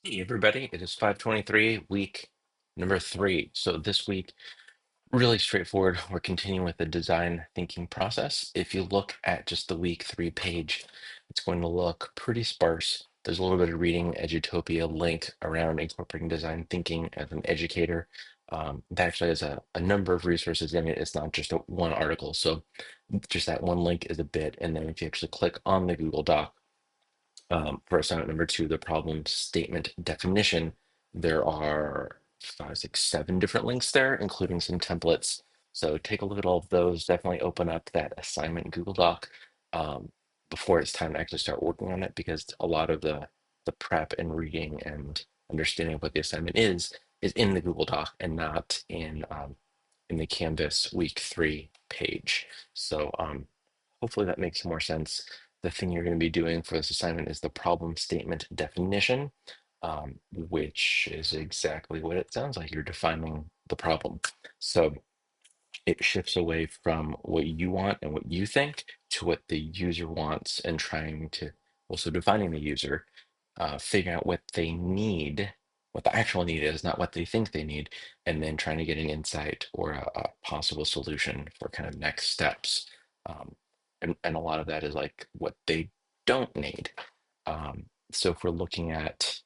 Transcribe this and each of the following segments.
Hey everybody, it is 523, week number 3. So this week, really straightforward. We're continuing with the design thinking process. If you look at just the week 3 page, it's going to look pretty sparse. There's a little bit of reading Edutopia link around incorporating design thinking as an educator. That actually has a number of resources in it. It's not just one article. So just that one link is a bit. And then if you actually click on the Google Doc, for assignment number 2, the problem statement definition, there are 5, 6, 7 different links there, including some templates. So take a look at all of those. Definitely open up that assignment Google Doc um, before it's time to actually start working on it, because a lot of the prep and reading and understanding of what the assignment is in the Google Doc and not in the Canvas week 3 page. So hopefully that makes more sense. The thing you're going to be doing for this assignment is the problem statement definition, which is exactly what it sounds like. You're defining the problem. So it shifts away from what you want and what you think to what the user wants, and trying to also defining the user, figure out what they need, what the actual need is, not what they think they need, and then trying to get an insight or a possible solution for kind of next steps. Um, and a lot of that is like what they don't need. So if we're looking at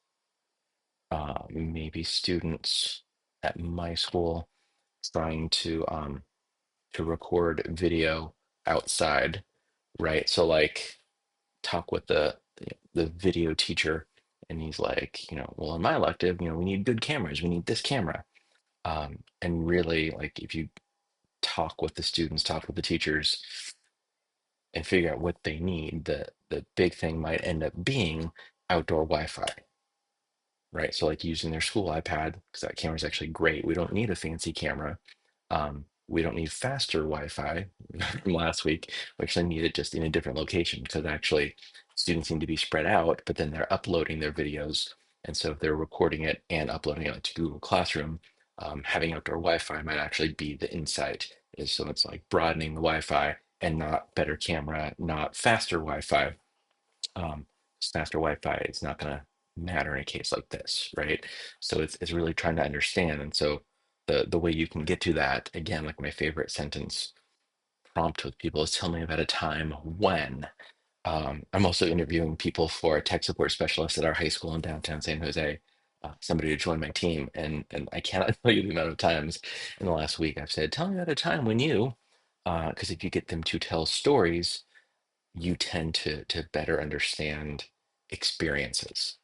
maybe students at my school trying to record video outside, right? So like talk with the video teacher, and he's like, well, in my elective, we need good cameras, we need this camera. And really, like, if you talk with the students, talk with the teachers, and figure out what they need, the big thing might end up being outdoor Wi-Fi, right? So like using their school iPad, because that camera is actually great. We don't need a fancy camera. We don't need faster Wi-Fi from last week. We actually need it just in a different location, because actually students seem to be spread out, but then they're uploading their videos. And so if they're recording it and uploading it to Google Classroom, having outdoor Wi-Fi might actually be the insight. Is so it's like broadening the Wi-Fi and not better camera, not faster Wi-Fi. um, faster Wi-Fi is not going to matter in a case like this, right? So it's really trying to understand. And so the way you can get to that, again, like my favorite sentence prompt with people is, tell me about a time when. I'm also interviewing people for a tech support specialist at our high school in downtown San Jose. Somebody to join my team, and I cannot tell you the amount of times in the last week I've said, "Tell me about a time when you," because if you get them to tell stories, you tend to better understand experiences.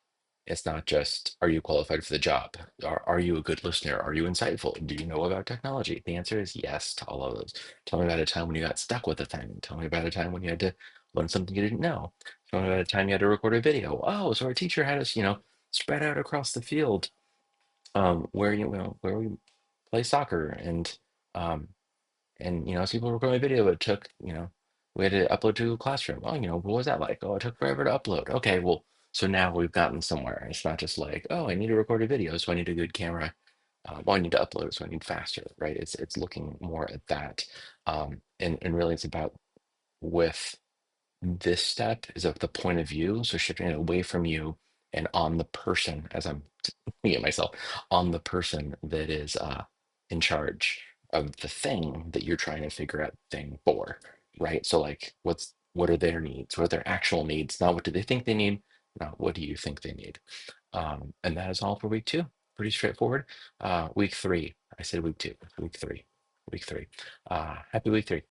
It's not just, are you qualified for the job? Are you a good listener? Are you insightful? Do you know about technology? The answer is yes to all of those. Tell me about a time when you got stuck with a thing. Tell me about a time when you had to learn something you didn't know. Tell me about a time you had to record a video. Oh, so our teacher had us, spread out across the field, where we play soccer, um, and as people record my video, it took, we had to upload to a classroom. Oh, what was that like? Oh, it took forever to upload. Okay, well, so now we've gotten somewhere. It's not just like, oh, I need to record a video, so I need a good camera. Well, I need to upload, so I need faster, right? It's looking more at that. And really it's about, with this step, is of the point of view. So shifting it away from you and on the person, as I'm looking at myself, on the person that is in charge of the thing that you're trying to figure out the thing for, right? So like, what are their needs? What are their actual needs? Not what do they think they need? Not what do you think they need? And that is all for week 2. Pretty straightforward. Week 3. I said week 2. Week 3. Week 3. Happy week 3.